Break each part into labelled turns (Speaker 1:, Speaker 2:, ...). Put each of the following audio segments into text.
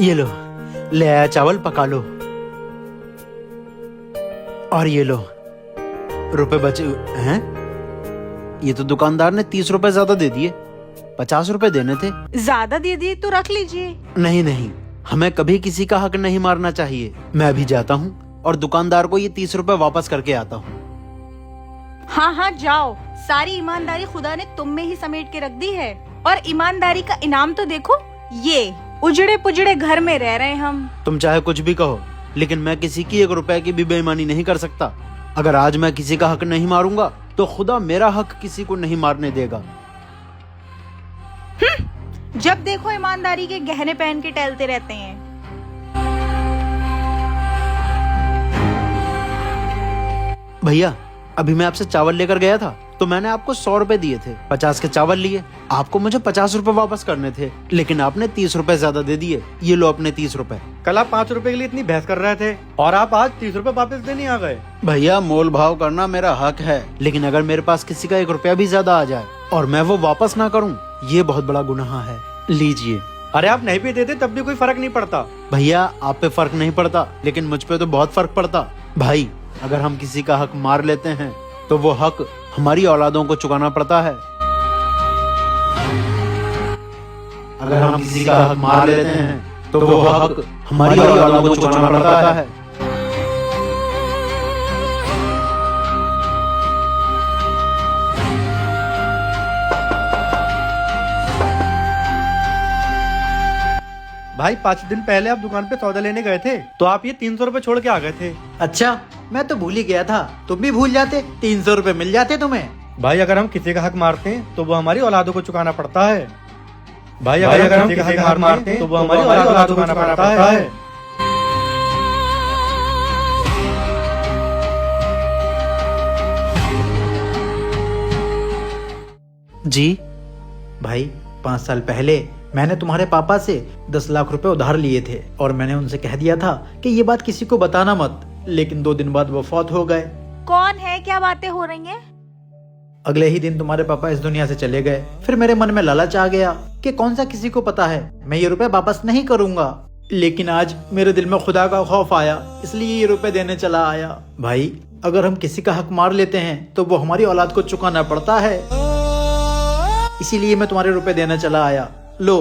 Speaker 1: ये लो, ले आया चावल, पका लो। और ये लो, रुपए बचे हैं। ये तो दुकानदार ने 30 रुपए ज्यादा दे दिए, 50 रुपए देने थे।
Speaker 2: ज्यादा दे दिए तो रख लीजिए।
Speaker 1: नहीं नहीं, हमें कभी किसी का हक नहीं मारना चाहिए। मैं अभी जाता हूँ और दुकानदार को ये 30 रुपए वापस करके आता हूँ।
Speaker 2: हाँ हाँ जाओ, सारी ईमानदारी खुदा ने तुम में ही समेट के रख दी है। और ईमानदारी का इनाम तो देखो, ये उजड़े पुजड़े घर में रह रहे हम।
Speaker 1: तुम चाहे कुछ भी कहो, लेकिन मैं किसी की 1 रुपए की भी बेईमानी नहीं कर सकता। अगर आज मैं किसी का हक नहीं मारूंगा तो खुदा मेरा हक किसी को नहीं मारने देगा।
Speaker 2: जब देखो ईमानदारी के गहने पहन के टहलते रहते हैं।
Speaker 1: भैया, अभी मैं आपसे चावल लेकर गया था तो मैंने आपको 100 रुपए दिए थे, 50 के चावल लिए। आपको मुझे 50 रुपए वापस करने थे, लेकिन आपने 30 रुपए ज्यादा दे दिए। ये लो अपने 30 रुपए।
Speaker 3: कल आप 5 रुपए के लिए इतनी बहस कर रहे थे और आप आज 30 रुपए वापस देने आ गए।
Speaker 1: भैया, मोल भाव करना मेरा हक है, लेकिन अगर मेरे पास किसी का 1 रुपया भी ज्यादा आ जाए और मैं वो वापस ना करूं, ये बहुत बड़ा गुनाह है। लीजिए।
Speaker 3: अरे आप नहीं भी देते तब भी कोई फर्क नहीं पड़ता।
Speaker 1: भैया, आप पे फर्क नहीं पड़ता, लेकिन मुझ पे तो बहुत फर्क पड़ता। भाई, अगर हम किसी का हक मार लेते हैं तो वो हक हमारी औलादों को चुकाना पड़ता है। अगर हम किसी का हक मार लेते हैं तो वो हक हमारी औलादों को चुकाना पड़ता है।
Speaker 3: भाई 5 दिन पहले आप दुकान पे सौदा लेने गए थे तो आप ये 300 रुपए छोड़ के आ गए थे।
Speaker 4: अच्छा, मैं तो भूल ही गया था। तुम भी भूल जाते, 300 रुपए मिल जाते तुम्हें।
Speaker 3: भाई अगर हम किसी का हक मारते हैं तो वो हमारी औलादों को चुकाना पड़ता है। भाई अगर हम किसी का हक मारते हैं तो वो हमारी औलादों को चुकाना पड़ता है।
Speaker 1: जी
Speaker 4: भाई, 5 साल पहले मैंने तुम्हारे पापा से 10 लाख रुपए उधार लिए थे और मैंने उनसे कह दिया था कि ये बात किसी को बताना मत, लेकिन 2 दिन बाद वो फौत हो गए।
Speaker 2: कौन है, क्या बातें हो रही हैं?
Speaker 4: अगले ही दिन तुम्हारे पापा इस दुनिया से चले गए। फिर मेरे मन में लालच आ गया कि कौन सा किसी को पता है, मैं ये रुपए वापस नहीं करूंगा। लेकिन आज मेरे दिल में खुदा का खौफ आया, इसलिए ये रुपए देने चला आया। भाई, अगर हम किसी का हक मार लेते हैं तो वो हमारी औलाद को चुकाना पड़ता है, इसीलिए मैं तुम्हारे रुपए देने चला आया। लो।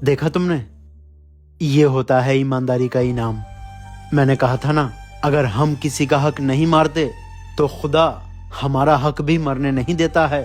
Speaker 1: देखा तुमने, ये होता है ईमानदारी का इनाम। मैंने कहा था ना, अगर हम किसी का हक नहीं मारते तो खुदा हमारा हक भी मरने नहीं देता है।